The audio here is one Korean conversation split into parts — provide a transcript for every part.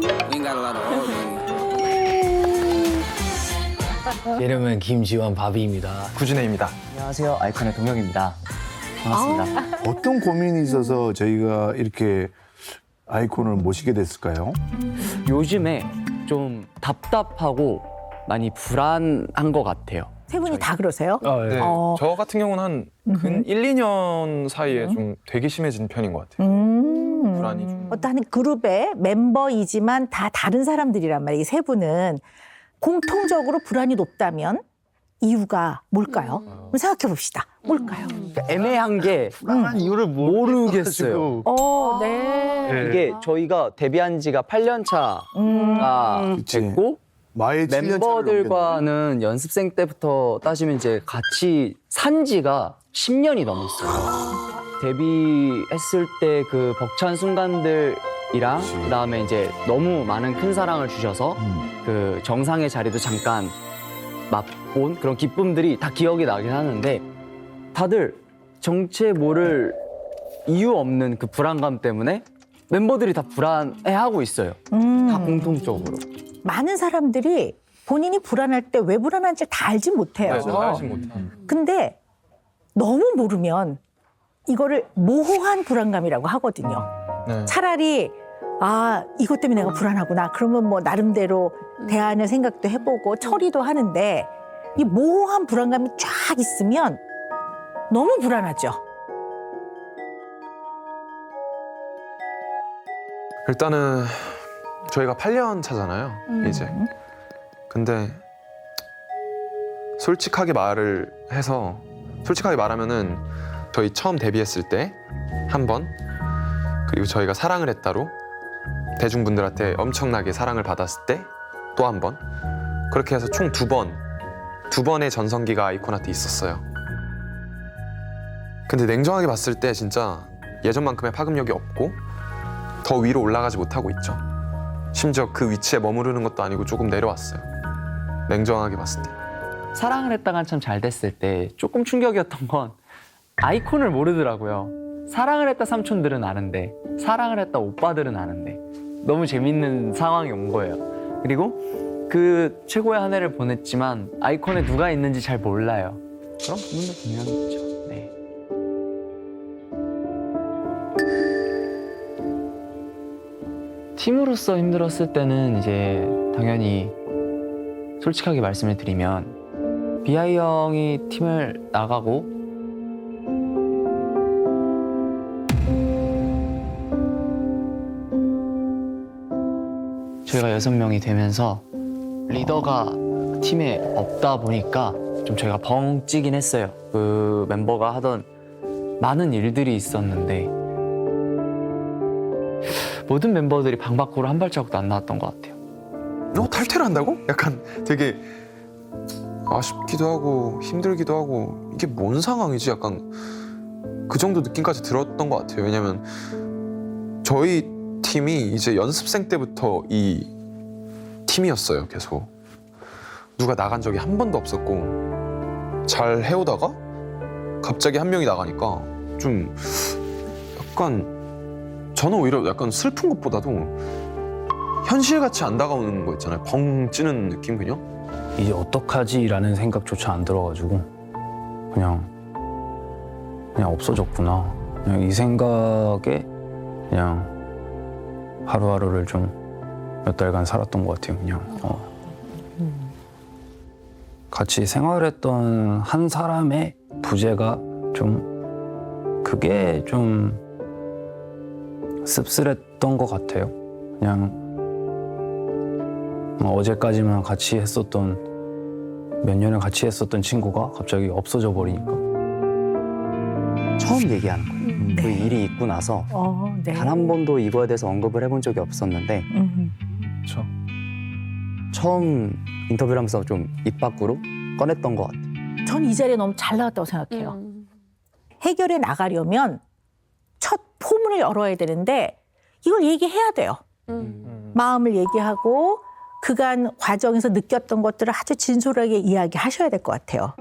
ain't got a lot of old money. 이름은 김지원 바비입니다. 구준혜입니다. 안녕하세요. 아이콘의 동혁입니다. 반갑습니다. 어떤 고민이 있어서 저희가 이렇게 아이콘을 모시게 됐을까요? 요즘에 좀 답답하고 많이 불안한 것 같아요. 세 분이 다 그러세요? 네, 저 같은 경우는 한 근 1, 2년 사이에 좀 되게 심해진 편인 것 같아요. 불안이 좀. 어떤 그룹의 멤버이지만 다 다른 사람들이란 말이에요. 이 세 분은 공통적으로 불안이 높다면 이유가 뭘까요? 한번 생각해 봅시다. 뭘까요? 그러니까 애매한 게 이유를 모르겠어요. 네. 이게 저희가 데뷔한 지가 8년 차가 그치. 됐고 마의 7년 멤버들과는 연습생 때부터 따지면 이제 같이 산 지가 10년이 넘었어요. 데뷔했을 때 그 벅찬 순간들이랑 그다음에 이제 너무 많은 큰 사랑을 주셔서 그 정상의 자리도 잠깐 맛본 그런 기쁨들이 다 기억이 나긴 하는데 다들 정체 모를 이유 없는 그 불안감 때문에 멤버들이 다 불안해하고 있어요. 다 공통적으로. 많은 사람들이 본인이 불안할 때 왜 불안한지 다 알지 못해요. 네, 저 알지 못해. 근데 너무 모르면 이거를 모호한 불안감이라고 하거든요. 네. 차라리 이것 때문에 내가 불안하구나. 그러면 뭐 나름대로 대안을 생각도 해보고 처리도 하는데 이 모호한 불안감이 쫙 있으면 너무 불안하죠. 일단은 저희가 8년 차잖아요, 이제. 근데 솔직하게 말하면은 저희 처음 데뷔했을 때 한 번, 그리고 저희가 사랑을 했다로 대중분들한테 엄청나게 사랑을 받았을 때 또 한 번, 그렇게 해서 총 두 번의 전성기가 아이콘한테 있었어요. 근데 냉정하게 봤을 때 진짜 예전만큼의 파급력이 없고 더 위로 올라가지 못하고 있죠. 심지어 그 위치에 머무르는 것도 아니고 조금 내려왔어요. 냉정하게 봤을 때. 사랑을 했다가 한참 잘 됐을 때 조금 충격이었던 건 아이콘을 모르더라고요. 사랑을 했다 삼촌들은 아는데 사랑을 했다 오빠들은 아는데 너무 재밌는 상황이 온 거예요. 그리고 그 최고의 한 해를 보냈지만 아이콘에 누가 있는지 잘 몰라요. 그런 부분도 분명히 있죠. 네. 팀으로서 힘들었을 때는 이제 당연히 솔직하게 말씀을 드리면 비아이 형이 팀을 나가고 저희가 6명이 되면서 리더가 팀에 없다 보니까 좀 저희가 벙 찌긴 했어요. 그 멤버가 하던 많은 일들이 있었는데 모든 멤버들이 방 밖으로 한 발자국도 안 나왔던 것 같아요. 탈퇴를 한다고? 약간 되게 아쉽기도 하고 힘들기도 하고 이게 뭔 상황이지? 약간 그 정도 느낌까지 들었던 것 같아요. 왜냐면 저희 팀이 이제 연습생 때부터 이 팀이었어요. 계속 누가 나간 적이 한 번도 없었고 잘 해오다가 갑자기 한 명이 나가니까 좀 약간 저는 오히려 약간 슬픈 것보다도 현실같이 안 다가오는 거 있잖아요. 벙 찌는 느낌 그냥. 이제 어떡하지라는 생각조차 안 들어가지고 그냥 없어졌구나. 그냥 이 생각에 그냥 하루하루를 좀 몇 달간 살았던 것 같아요. 그냥 같이 생활했던 한 사람의 부재가 좀 그게 좀 씁쓸했던 것 같아요. 그냥 어제까지만 같이 했었던 몇 년을 같이 했었던 친구가 갑자기 없어져 버리니까 처음 얘기하는 거예요. 그 일이 있고 나서 네. 단 한 번도 이거에 대해서 언급을 해본 적이 없었는데 그렇죠. 처음 인터뷰를 하면서 좀 입 밖으로 꺼냈던 것 같아요. 전 이 자리에 너무 잘 나왔다고 생각해요. 해결해 나가려면 첫 포문을 열어야 되는데 이걸 얘기해야 돼요. 마음을 얘기하고 그간 과정에서 느꼈던 것들을 아주 진솔하게 이야기하셔야 될 것 같아요.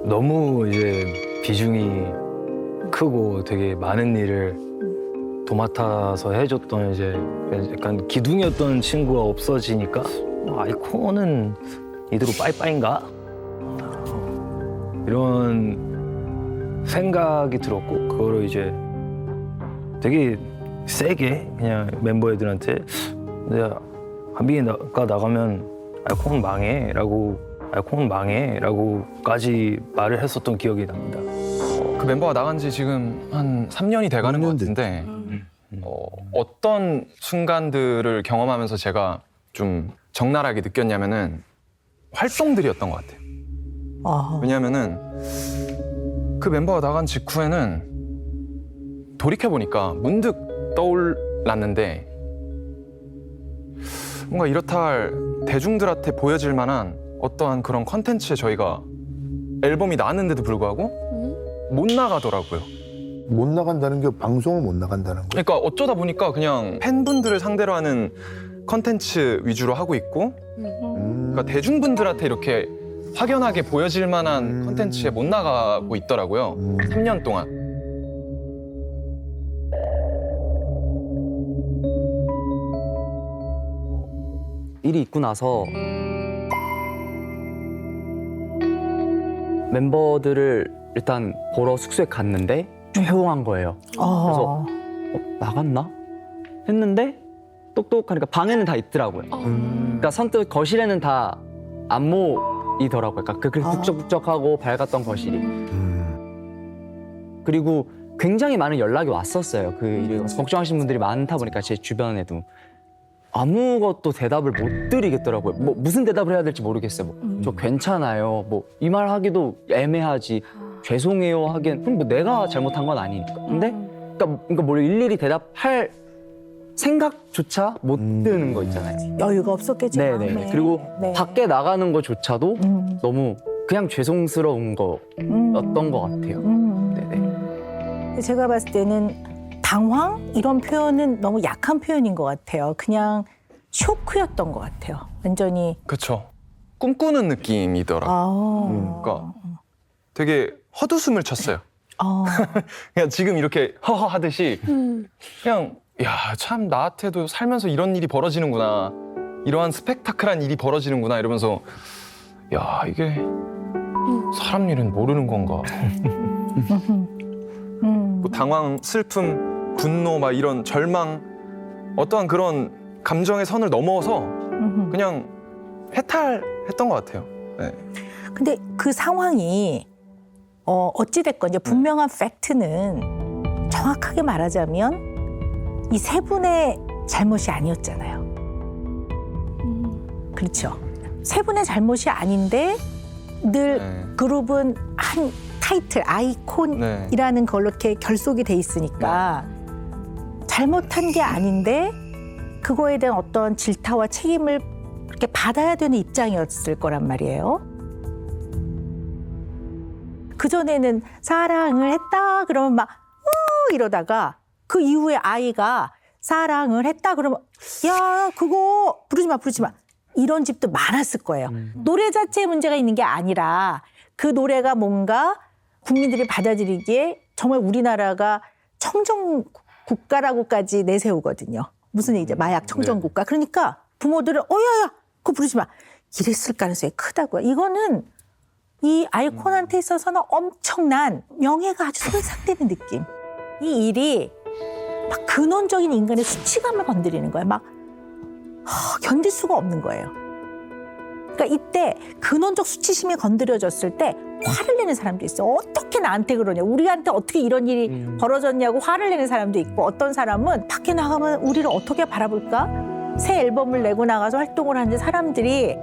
너무 이제 비중이 크고 되게 많은 일을 도맡아서 해줬던 이제 약간 기둥이었던 친구가 없어지니까 아이콘은 이대로 빠이빠이인가? 이런 생각이 들었고 그거를 이제 되게 세게 그냥 멤버 애들한테 내가 한빈이가 나가면 아이콘 망해라고까지 말을 했었던 기억이 납니다. 그 멤버가 나간 지 지금 한 3년이 돼가는 것 같은데 어떤 순간들을 경험하면서 제가 좀 적나라하게 느꼈냐면은 활동들이었던 것 같아요. 왜냐하면은 그 멤버가 나간 직후에는 돌이켜보니까 문득 떠올랐는데 뭔가 이렇다 할 대중들한테 보여질 만한 어떠한 그런 컨텐츠에 저희가 앨범이 나왔는데도 불구하고 못 나가더라고요. 못 나간다는 게 방송을 못 나간다는 거예요. 그러니까 어쩌다 보니까 그냥 팬분들을 상대로 하는 컨텐츠 위주로 하고 있고 그러니까 대중분들한테 이렇게 확연하게 보여질 만한 컨텐츠에 못 나가고 있더라고요. 3년 동안. 일이 있고 나서 멤버들을 일단 보러 숙소에 갔는데 조용한 거예요. 그래서 나갔나? 했는데 똑똑하니까 방에는 다 있더라고요. 그러니까 선뜻 거실에는 다 안 모이더라고요. 그러니까 그렇게 북적북적하고 밝았던 거실이. 그리고 굉장히 많은 연락이 왔었어요. 그 일에 걱정하시는 분들이 많다 보니까 제 주변에도 아무것도 대답을 못 드리겠더라고요. 뭐 무슨 대답을 해야 될지 모르겠어요. 저 괜찮아요. 뭐 이 말 하기도 애매하지. 죄송해요 하기엔 그럼 뭐 내가 잘못한 건 아니니까. 근데 그러니까 뭘 일일이 대답할 생각조차 못 드는 거 있잖아요. 여유가 없었겠지. 네네. 마음에. 그리고 네. 밖에 나가는 것조차도 너무 그냥 죄송스러운 거였던 것 같아요. 네네. 제가 봤을 때는 당황 이런 표현은 너무 약한 표현인 것 같아요. 그냥 쇼크였던 것 같아요. 완전히. 그쵸. 꿈꾸는 느낌이더라고요. 그러니까 되게 헛웃음을 쳤어요. 그냥 지금 이렇게 허허 하듯이 그냥 야, 참 나한테도 살면서 이런 일이 벌어지는구나. 이러한 스펙타클한 일이 벌어지는구나 이러면서 야, 이게 사람 일은 모르는 건가. 뭐 당황, 슬픔, 분노 막 이런 절망 어떠한 그런 감정의 선을 넘어서 그냥 해탈했던 것 같아요. 네. 근데 그 상황이 어찌됐건 이제 분명한 팩트는 정확하게 말하자면 이 세 분의 잘못이 아니었잖아요. 그렇죠. 세 분의 잘못이 아닌데 늘 네. 그룹은 한 타이틀, 아이콘이라는 걸로 이렇게 결속이 돼 있으니까 잘못한 게 아닌데 그거에 대한 어떤 질타와 책임을 그렇게 받아야 되는 입장이었을 거란 말이에요. 그전에는 사랑을 했다 그러면 막 이러다가 그 이후에 아이가 사랑을 했다 그러면 야 그거 부르지 마 이런 집도 많았을 거예요. 노래 자체에 문제가 있는 게 아니라 그 노래가 뭔가 국민들이 받아들이기에 정말 우리나라가 청정 국가라고까지 내세우거든요. 무슨 얘기죠? 마약 청정 국가. 그러니까 부모들은 야야 그거 부르지 마 이랬을 가능성이 크다고요. 이거는 이 아이콘한테 있어서는 엄청난 명예가 아주 손상되는 느낌. 이 일이 막 근원적인 인간의 수치감을 건드리는 거예요. 막 견딜 수가 없는 거예요. 그러니까 이때 근원적 수치심이 건드려졌을 때 화를 내는 사람도 있어요. 어떻게 나한테 그러냐. 우리한테 어떻게 이런 일이 벌어졌냐고 화를 내는 사람도 있고 어떤 사람은 밖에 나가면 우리를 어떻게 바라볼까? 새 앨범을 내고 나가서 활동을 하는 사람들이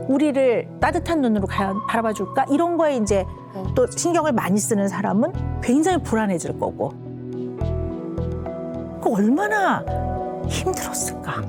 우리를 따뜻한 눈으로 바라봐 줄까? 이런 거에 이제 또 신경을 많이 쓰는 사람은 굉장히 불안해질 거고. 그 얼마나 힘들었을까?